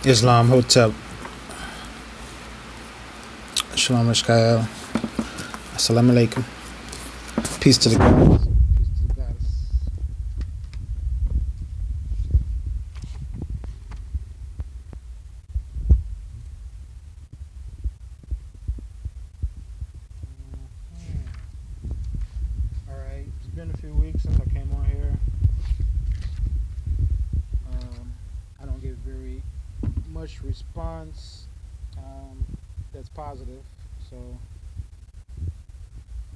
Islam Hotep, Shalom Rishkael, Assalamu alaikum. Peace to the gods. Peace to the goddess. Alright, it's been a few weeks since I came on here. I don't get very much response that's positive, so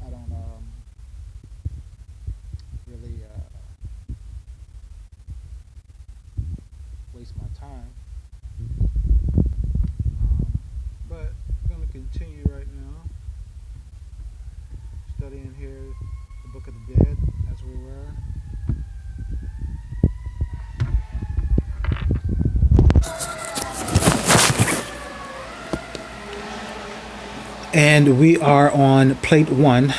I don't really waste my time. But I'm going to continue right now studying here the Book of the Dead as we were. And we are on plate 1.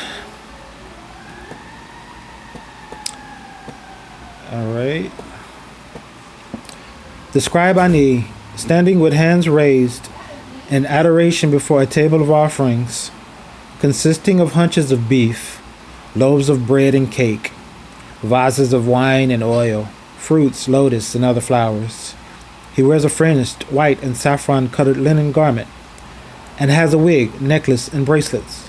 All right. The scribe Ani, standing with hands raised in adoration before a table of offerings, consisting of hunches of beef, loaves of bread and cake, vases of wine and oil, fruits, lotus, and other flowers. He wears a fringed, white and saffron-colored linen garment, and has a wig, necklace, and bracelets.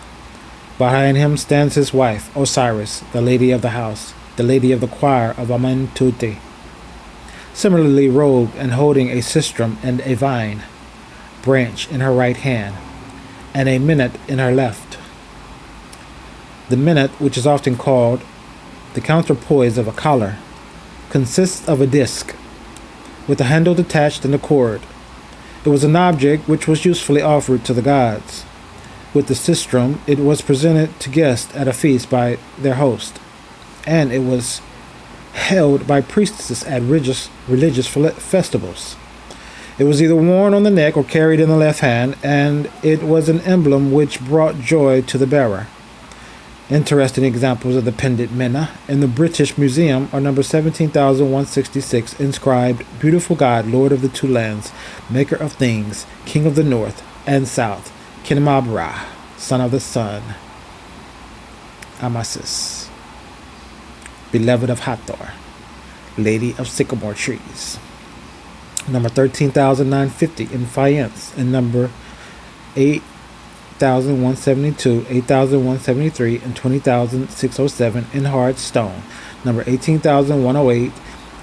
Behind him stands his wife, Osiris, the lady of the house, the lady of the choir of Amentuti, similarly robed and holding a sistrum and a vine branch in her right hand, and a minute in her left. The minute, which is often called the counterpoise of a collar, consists of a disc, with a handle detached and a cord. It was an object which was usefully offered to the gods. With the sistrum, it was presented to guests at a feast by their host, and it was held by priestesses at religious festivals. It was either worn on the neck or carried in the left hand, and it was an emblem which brought joy to the bearer. Interesting examples of the pendant minna in the British Museum are number 17,166, inscribed, "Beautiful God, Lord of the two lands, Maker of things, King of the North and South, Kinmabra, Son of the Sun, Amasis, Beloved of Hathor, Lady of Sycamore Trees." Number 13,950 in faience, and number 8,172, 8,173, and 20,607 in hard stone. Number 18,108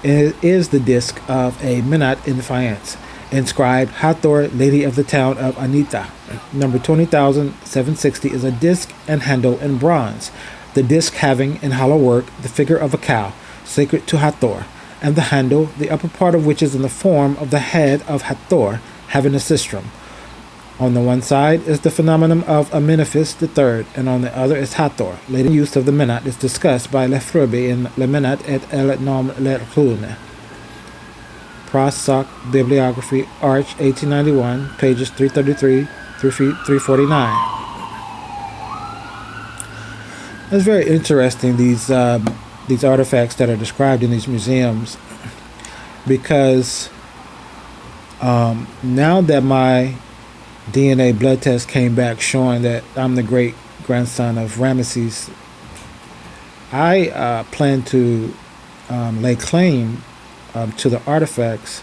is the disc of a minat in faience, inscribed Hathor, Lady of the Town of Anita. Number 20,760 is a disc and handle in bronze, the disc having in hollow work the figure of a cow, sacred to Hathor, and the handle, the upper part of which is in the form of the head of Hathor, having a sistrum. On the one side is the phenomenon of Amenophis III, and on the other is Hathor. Later use of the minat is discussed by Lefebvre in Le Minat et el Nom le Rune. Pras-Soc Bibliography, Arch, 1891, pages 333 through 349. It's very interesting, these artifacts that are described in these museums, because now that my DNA blood test came back showing that I'm the great grandson of Ramesses, I plan to lay claim to the artifacts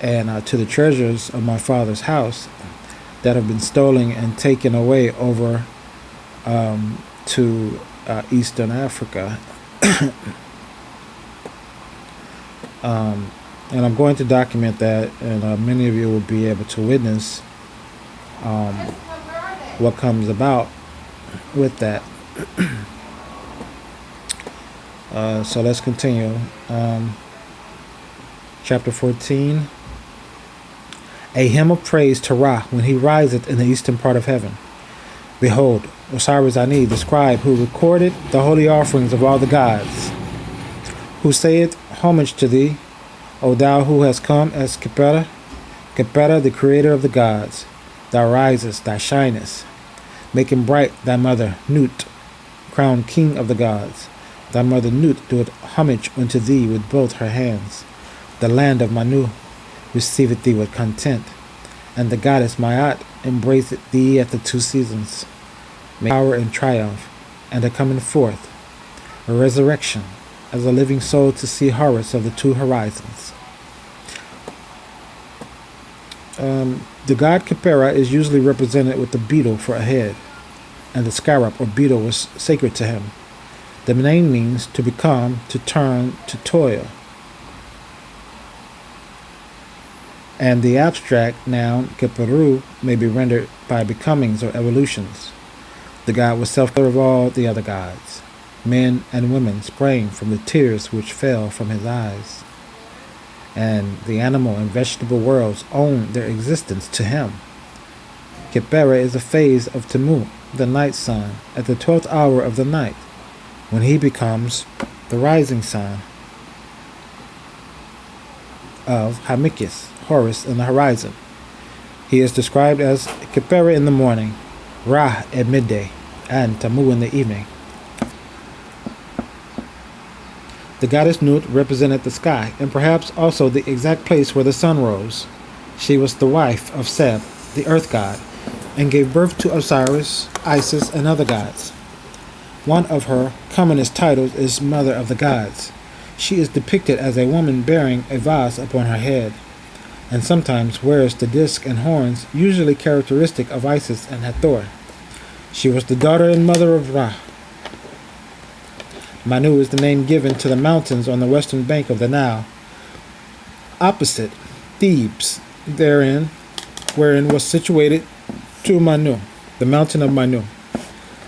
and to the treasures of my father's house that have been stolen and taken away over to Eastern Africa. And I'm going to document that, and many of you will be able to witness what comes about with that. So let's continue. Chapter 14. A hymn of praise to Ra when he riseth in the eastern part of heaven. Behold, Osiris Ani, the scribe, who recorded the holy offerings of all the gods, who saith, Homage to thee, O thou who hast come as Khepera, Khepera, the creator of the gods. Thou risest, thou shinest, making bright thy mother, Nut, crowned king of the gods. Thy mother Nut doeth homage unto thee with both her hands. The land of Manu, receiveth thee with content, and the goddess Ma'at embraceth thee at the two seasons. May power and triumph, and a coming forth, a resurrection, as a living soul to see Horus of the two horizons. The god Khepera is usually represented with the beetle for a head, and the scarab or beetle was sacred to him. The name means to become, to turn, to toil. And the abstract noun Khepera may be rendered by becomings or evolutions. The god was self-care of all the other gods, men and women sprang from the tears which fell from his eyes. And the animal and vegetable worlds own their existence to him. Khepera is a phase of Temu, the night sun, at the 12th hour of the night, when he becomes the rising sun of Hamikis, Horus in the horizon. He is described as Khepera in the morning, Ra at midday, and Tamu in the evening. The goddess Nut represented the sky, and perhaps also the exact place where the sun rose. She was the wife of Seb, the earth god, and gave birth to Osiris, Isis, and other gods. One of her commonest titles is Mother of the Gods. She is depicted as a woman bearing a vase upon her head, and sometimes wears the disc and horns usually characteristic of Isis and Hathor. She was the daughter and mother of Ra. Manu is the name given to the mountains on the western bank of the Nile, opposite Thebes, wherein was situated Tu Manu, the mountain of Manu,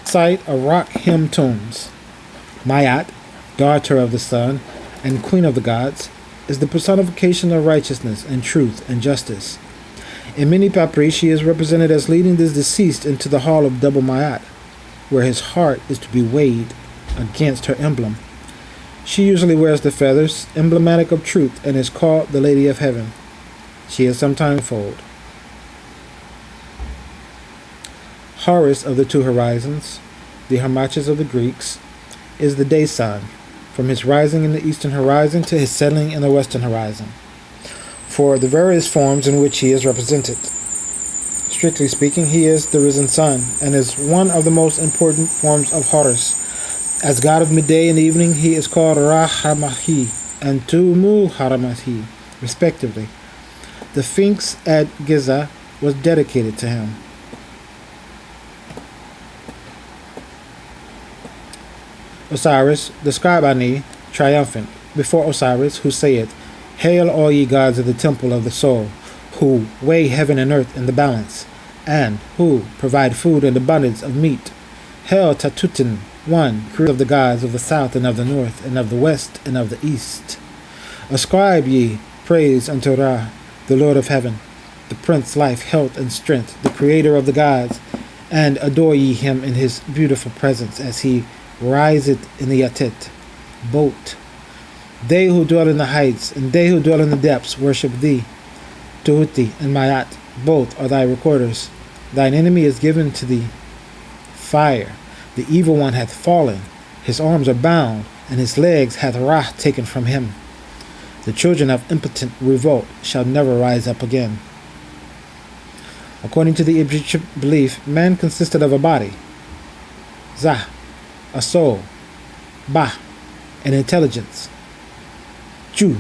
site of rock-hemmed tombs. Ma'at, daughter of the sun and queen of the gods, is the personification of righteousness and truth and justice. In many papyri, she is represented as leading the deceased into the hall of double Ma'at, where his heart is to be weighed against her emblem. She usually wears the feathers, emblematic of truth, and is called the Lady of Heaven. She is sometimes fold. Horus of the two horizons, the Harmachis of the Greeks, is the day sun, from his rising in the eastern horizon to his settling in the western horizon, for the various forms in which he is represented. Strictly speaking, he is the risen sun, and is one of the most important forms of Horus. As god of midday and evening, he is called Ra-Hamahi and Tumu-Haramahi, respectively. The Sphinx at Giza was dedicated to him. Osiris, described Ani, triumphant, before Osiris, who saith, Hail all ye gods of the temple of the soul, who weigh heaven and earth in the balance, and who provide food and abundance of meat. Hail Tatutin, one, creator of the gods of the south and of the north, and of the west and of the east. Ascribe ye praise unto Ra, the Lord of heaven, the Prince, life, health, and strength, the creator of the gods, and adore ye him in his beautiful presence as he riseth in the Yatet, boat. They who dwell in the heights and they who dwell in the depths worship thee. Tuhuti and Ma'at, both are thy recorders. Thine enemy is given to thee. Fire. The evil one hath fallen, his arms are bound, and his legs hath Ra taken from him. The children of impotent revolt shall never rise up again. According to the Egyptian belief, man consisted of a body, Zah, a soul, Ba, an intelligence, Ju,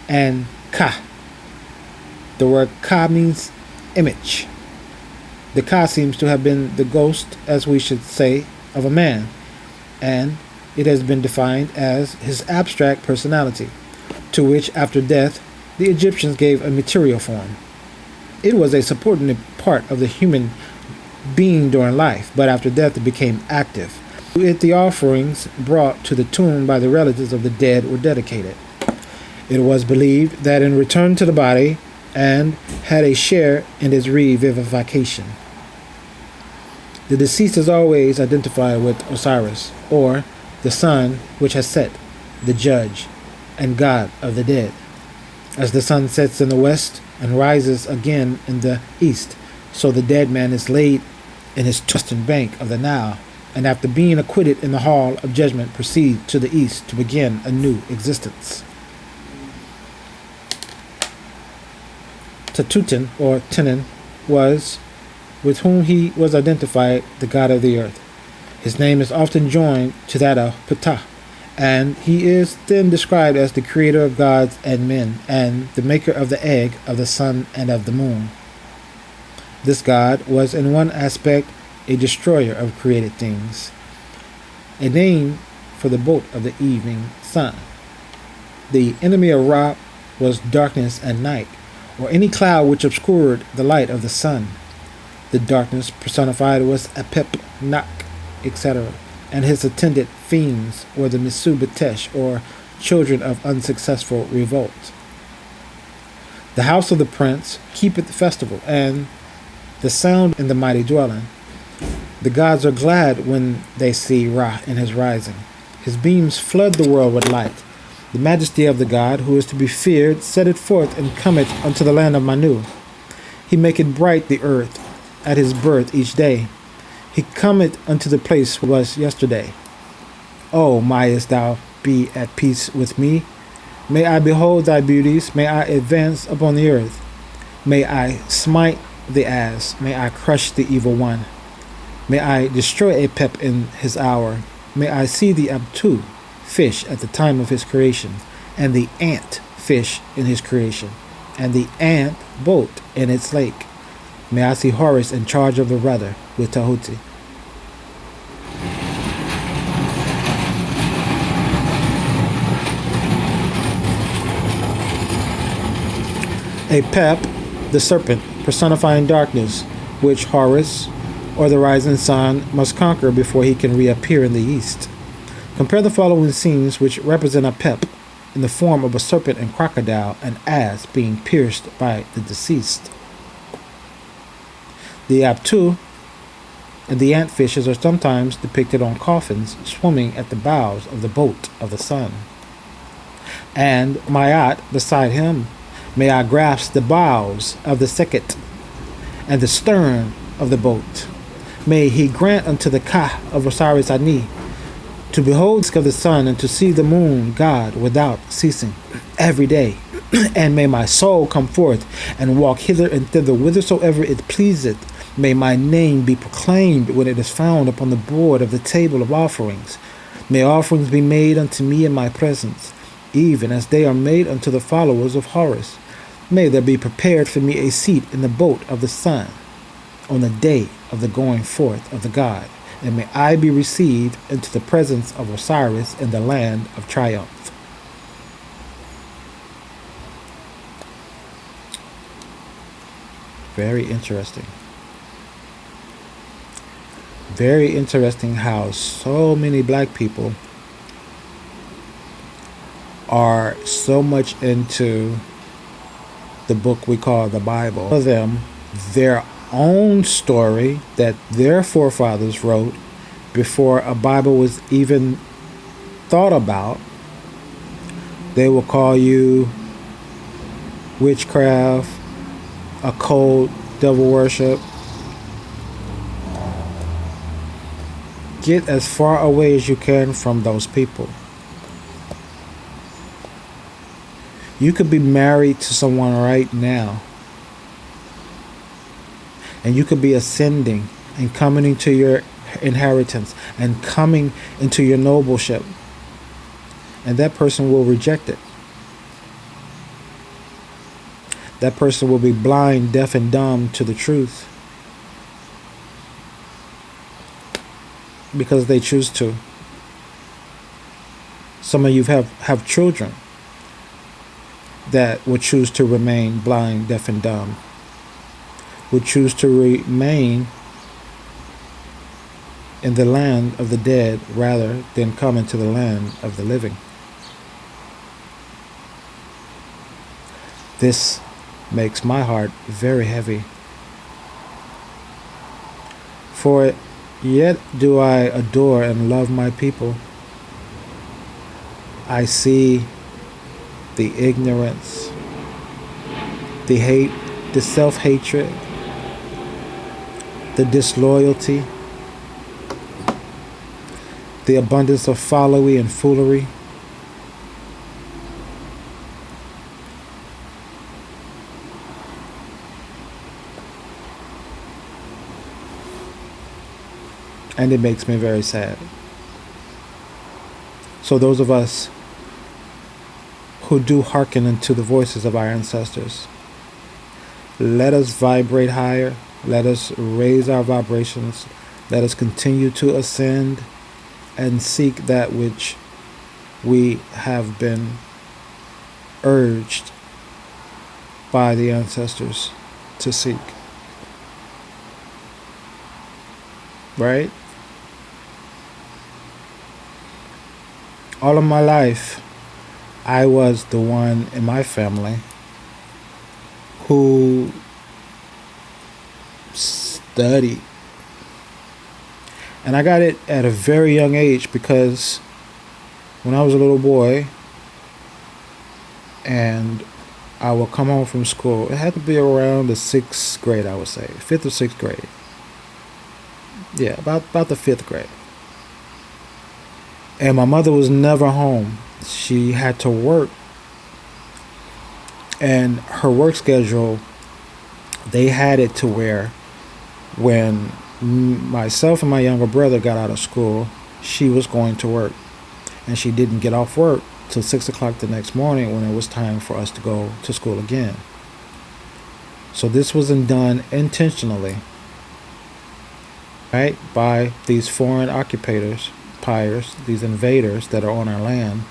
and Ka. The word Ka means image. The Ka seems to have been the ghost, as we should say, of a man, and it has been defined as his abstract personality, to which, after death, the Egyptians gave a material form. It was a subordinate part of the human being during life, but after death it became active. To it the offerings brought to the tomb by the relatives of the dead were dedicated. It was believed that in return to the body, and had a share in its revivification. The deceased is always identified with Osiris, or the sun which has set, the judge, and god of the dead. As the sun sets in the west and rises again in the east, so the dead man is laid in his western bank of the Nile, and after being acquitted in the hall of judgment proceed to the east to begin a new existence. Tatutin, or Tenen, was, with whom he was identified, the god of the earth. His name is often joined to that of Ptah, and he is then described as the creator of gods and men, and the maker of the egg, of the sun, and of the moon. This god was in one aspect a destroyer of created things, a name for the boat of the evening sun. The enemy of Ra was darkness and night, or any cloud which obscured the light of the sun. The darkness personified was Apep, Nak, etc., and his attendant fiends were the Misubatesh, or children of unsuccessful revolt. The house of the prince keepeth festival, and the sound in the mighty dwelling. The gods are glad when they see Ra in his rising. His beams flood the world with light. The majesty of the god, who is to be feared, setteth forth and cometh unto the land of Manu. He maketh bright the earth at his birth each day. He cometh unto the place where was yesterday. O, mayest thou be at peace with me? May I behold thy beauties, may I advance upon the earth. May I smite the ass, may I crush the evil one. May I destroy Apep in his hour. May I see the Abtu fish at the time of his creation, and the ant fish in his creation, and the ant boat in its lake. May I see Horus in charge of the rudder with Tahuti. Apep, the serpent, personifying darkness, which Horus, or the rising sun, must conquer before he can reappear in the east. Compare the following scenes which represent Apep in the form of a serpent and crocodile, and ass being pierced by the deceased. The Aptu and the antfishes are sometimes depicted on coffins swimming at the bows of the boat of the sun. And Mayat beside him, may I grasp the bows of the Sekhet and the stern of the boat. May he grant unto the Ka of Osiris Ani to behold of the sun and to see the moon God without ceasing every day. And may my soul come forth and walk hither and thither whithersoever it pleaseth. May my name be proclaimed when it is found upon the board of the table of offerings. May offerings be made unto me in my presence, even as they are made unto the followers of Horus. May there be prepared for me a seat in the boat of the sun on the day of the going forth of the god, and may I be received into the presence of Osiris in the land of triumph. Very interesting. Very interesting how so many black people are so much into the book we call the Bible. For them, their own story that their forefathers wrote before a Bible was even thought about, they will call you witchcraft, occult, devil worship. Get as far away as you can from those people. You could be married to someone right now, and you could be ascending and coming into your inheritance and coming into your nobleship, and that person will reject it. That person will be blind, deaf, and dumb to the truth because they choose to. Some of you have children that would choose to remain blind, deaf, and dumb, would choose to remain in the land of the dead rather than come into the land of the living. This makes my heart very heavy. For yet do I adore and love my people. I see the ignorance, the hate, the self-hatred, the disloyalty, the abundance of folly and foolery. And it makes me very sad. So those of us who do hearken unto the voices of our ancestors, let us vibrate higher. Let us raise our vibrations. Let us continue to ascend and seek that which we have been urged by the ancestors to seek. Right? All of my life, I was the one in my family who studied. And I got it at a very young age because when I was a little boy and I would come home from school, it had to be around the sixth grade, I would say, fifth or sixth grade. Yeah, about the fifth grade. And my mother was never home. She had to work. And her work schedule, they had it to where when myself and my younger brother got out of school, she was going to work. And she didn't get off work till 6 o'clock the next morning when it was time for us to go to school again. So this wasn't done intentionally, right, by these foreign occupiers, these invaders that are on our land,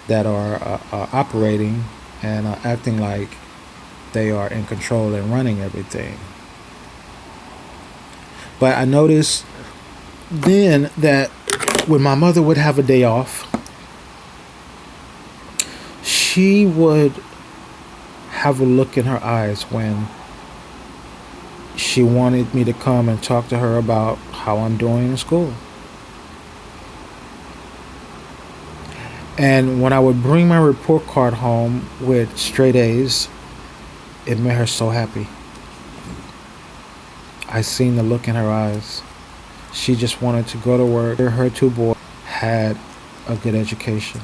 that are operating and acting like they are in control and running everything. But I noticed then that when my mother would have a day off, she would have a look in her eyes when she wanted me to come and talk to her about how I'm doing in school. And when I would bring my report card home with straight A's, it made her so happy. I seen the look in her eyes. She just wanted to go to work. Her two boys had a good education.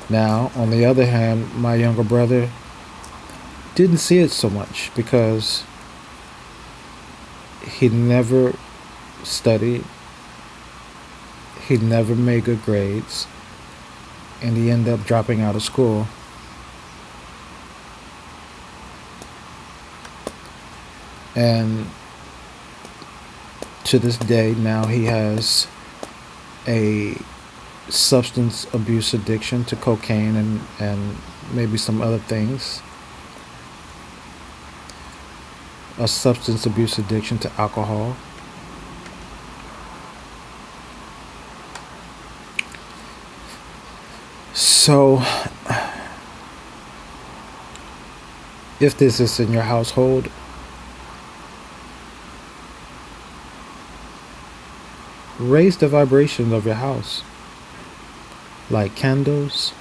Now, on the other hand, my younger brother didn't see it so much because he never studied. He never made good grades, and he ended up dropping out of school. And to this day, now he has a substance abuse addiction to cocaine and maybe some other things. A substance abuse addiction to alcohol. So, if this is in your household, raise the vibration of your house. Light candles.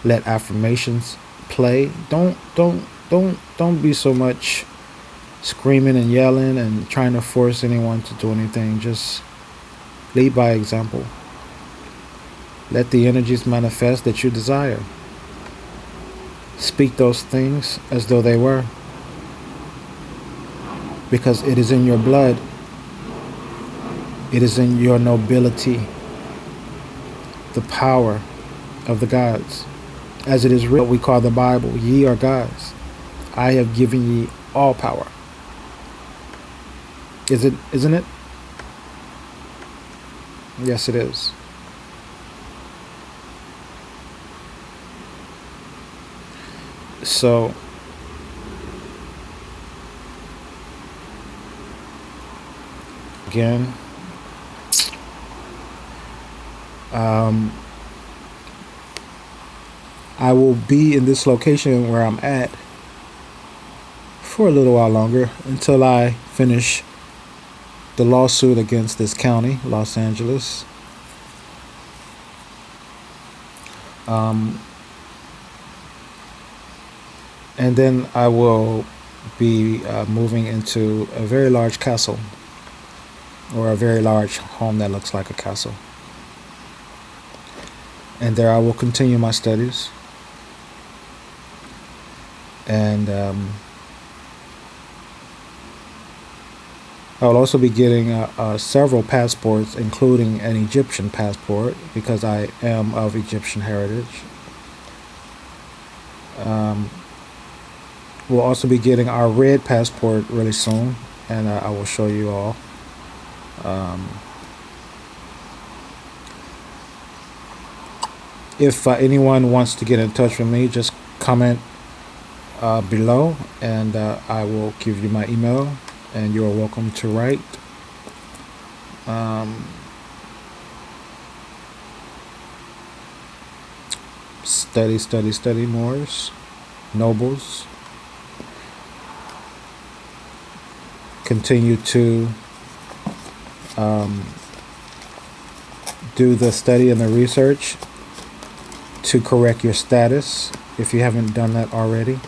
Let affirmations play. Don't be so much screaming and yelling and trying to force anyone to do anything. Just lead by example. Let the energies manifest that you desire. Speak those things as though they were, because it is in your blood. It is in your nobility, the power of the gods. As it is written, what we call the Bible, ye are gods. I have given ye all power. Isn't it? Yes, it is. So, again, I will be in this location where I'm at for a little while longer until I finish the lawsuit against this county, Los Angeles. And then I will be moving into a very large castle, or a very large home that looks like a castle. And there I will continue my studies. And I will also be getting several passports, including an Egyptian passport, because I am of Egyptian heritage. We'll also be getting our red passport really soon, and I will show you all. If anyone wants to get in touch with me, just comment below, and I will give you my email, and you are welcome to write. Study, Moors, nobles. Continue to do the study and the research to correct your status if you haven't done that already.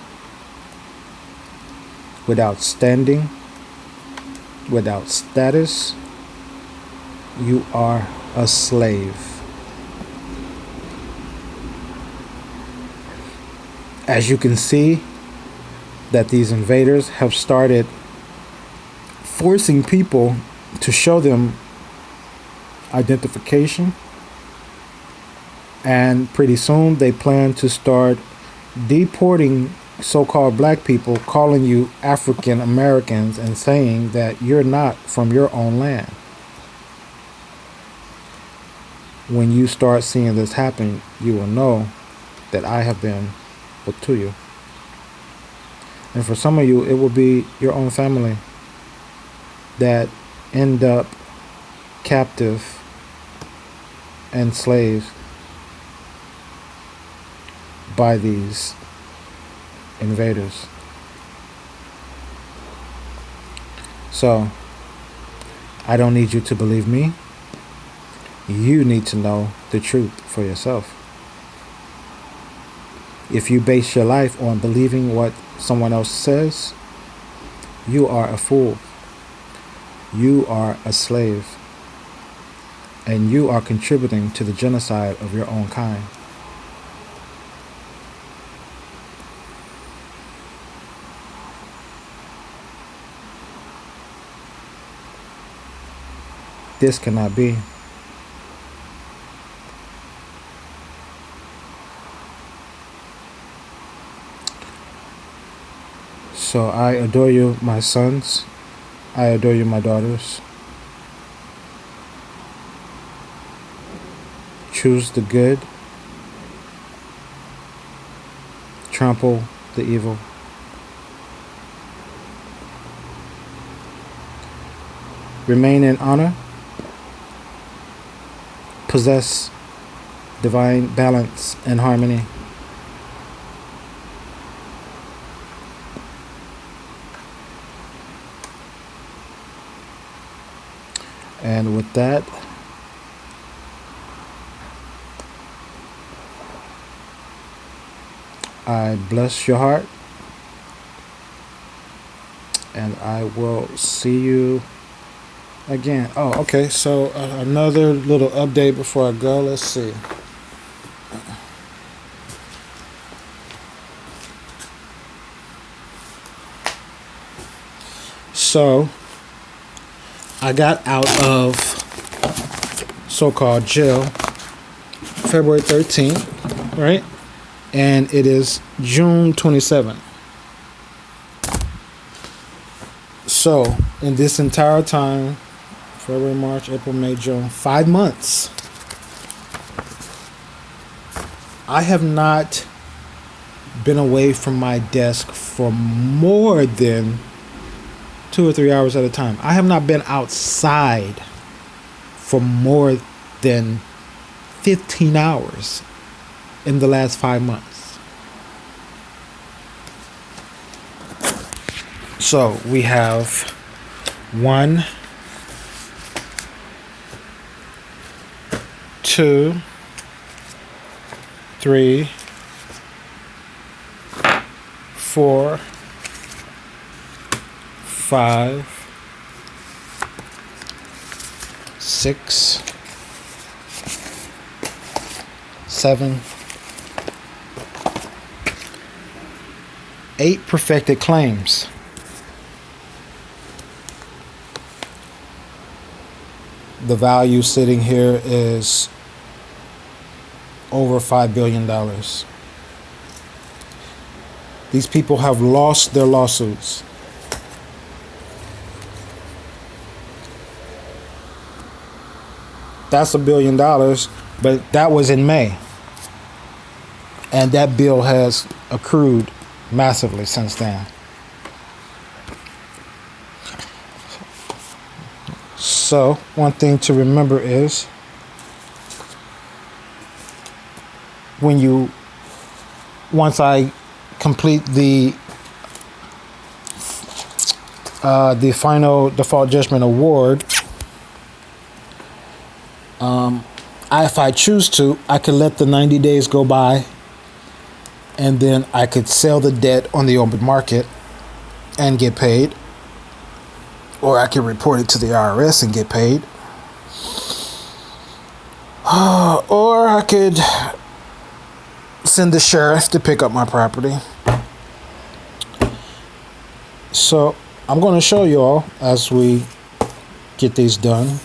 Without standing, without status, you are a slave. As you can see, that these invaders have started forcing people to show them identification, and pretty soon they plan to start deporting so-called black people, calling you African Americans and saying that you're not from your own land. When you start seeing this happen, you will know that I have been put to you. And for some of you, it will be your own family that end up captive, enslaved by these invaders. So, I don't need you to believe me. You need to know the truth for yourself. If you base your life on believing what someone else says, you are a fool. You are a slave. And you are contributing to the genocide of your own kind. This cannot be. So I adore you, my sons. I adore you, my daughters. Choose the good. Trample the evil. Remain in honor. Possess divine balance and harmony. And with that, I bless your heart, and I will see you again. Oh, okay. So another little update before I go. Let's see. So I got out of so-called jail February 13th, right? And it is June 27th. So in this entire time, February, March, April, May, June, 5 months, I have not been away from my desk for more than 2 or 3 hours at a time. I have not been outside for more than 15 hours in the last 5 months. So we have 1, 2, 3, 4, 5, 6, 7, 8 perfected claims. the value sitting here is over $5 billion. These people have lost their lawsuits. That's $1 billion, but that was in May. And that bill has accrued massively since then. So, one thing to remember is once I complete the final default judgment award, if I choose to, I could let the 90 days go by, and then I could sell the debt on the open market and get paid. Or I could report it to the IRS and get paid. Or I could send the sheriff to pick up my property. So I'm going to show you all as we get these done.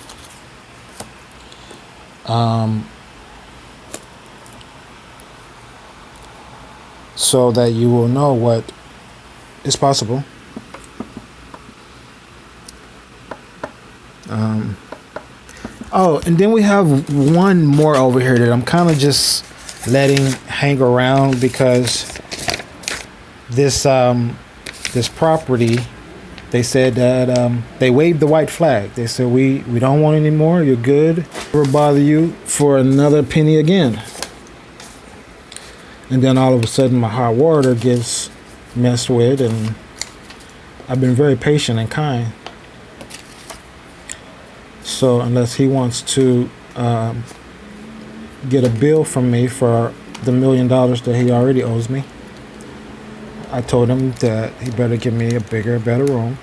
So that you will know what is possible. And then we have one more over here that I'm kind of just letting hang around because this property, they said that they waved the white flag. They said we don't want any more. You're good. Never bother you for another penny again. And then all of a sudden my hot water gets messed with, and I've been very patient and kind. So unless he wants to get a bill from me for the $1 million that he already owes me, I told him that he better give me a bigger, better room.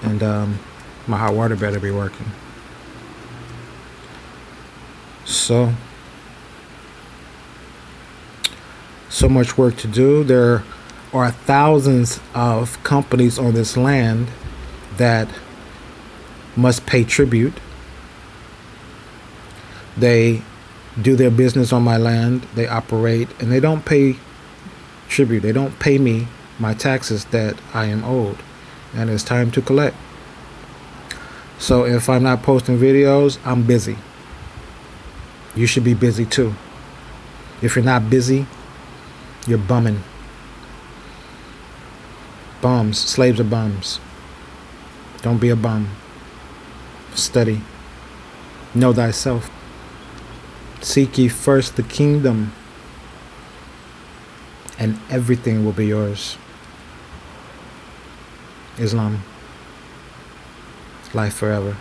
And my hot water better be working. So much work to do. There are thousands of companies on this land that must pay tribute. They do their business on my land, they operate, and they don't pay tribute. They don't pay me my taxes that I am owed, and it's time to collect. So if I'm not posting videos, I'm busy. You should be busy too. If you're not busy, you're bumming. Bums, slaves are bums. Don't be a bum. Study. Know thyself. Seek ye first the kingdom, and everything will be yours. Islam. Life forever.